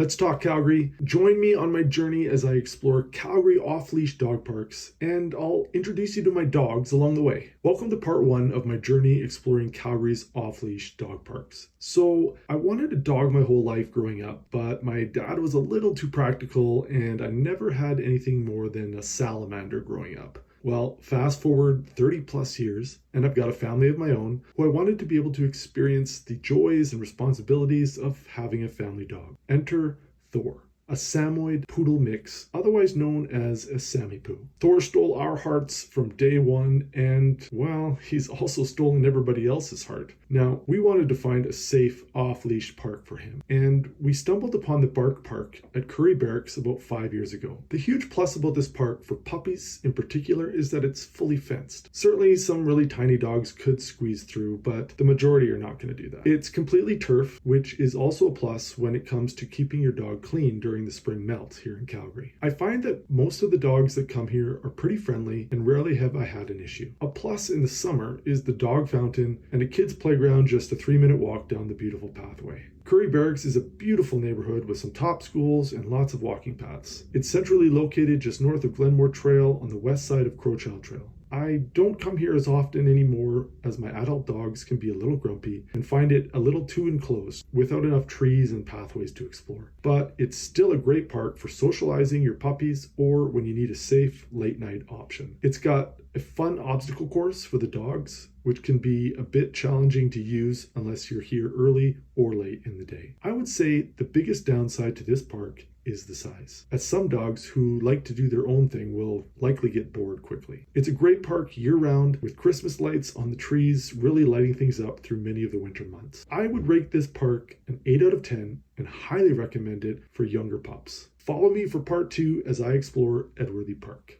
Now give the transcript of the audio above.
Let's talk Calgary. Join me on my journey as I explore Calgary off-leash dog parks, and I'll introduce you to my dogs along the way. Welcome to part one of my journey exploring Calgary's off-leash dog parks. So, I wanted a dog my whole life growing up, but my dad was a little too practical and I never had anything more than a salamander growing up. Well, fast forward 30 plus years, and I've got a family of my own who I wanted to be able to experience the joys and responsibilities of having a family dog. Enter Thor, a Samoyed poodle mix, otherwise known as a Sami-Poo. Thor stole our hearts from day one, and, well, he's also stolen everybody else's heart. Now, we wanted to find a safe off-leash park for him, and we stumbled upon the Bark Park at Currie Barracks about 5 years ago. The huge plus about this park, for puppies in particular, is that it's fully fenced. Certainly, some really tiny dogs could squeeze through, but the majority are not going to do that. It's completely turf, which is also a plus when it comes to keeping your dog clean during the spring melt here in Calgary. I find that most of the dogs that come here are pretty friendly, and rarely have I had an issue. A plus in the summer is the dog fountain and a kid's playground just a 3-minute walk down the beautiful pathway. Currie Barracks is a beautiful neighborhood with some top schools and lots of walking paths. It's centrally located just north of Glenmore Trail on the west side of Crowchild Trail. I don't come here as often anymore as my adult dogs can be a little grumpy and find it a little too enclosed without enough trees and pathways to explore. But it's still a great park for socializing your puppies or when you need a safe late night option. It's got a fun obstacle course for the dogs, which can be a bit challenging to use unless you're here early or late in the day. I would say the biggest downside to this park is the size, as some dogs who like to do their own thing will likely get bored quickly. It's a great park year-round with Christmas lights on the trees really lighting things up through many of the winter months. I would rate this park an 8 out of 10 and highly recommend it for younger pups. Follow me for part 2 as I explore Edworthy Park.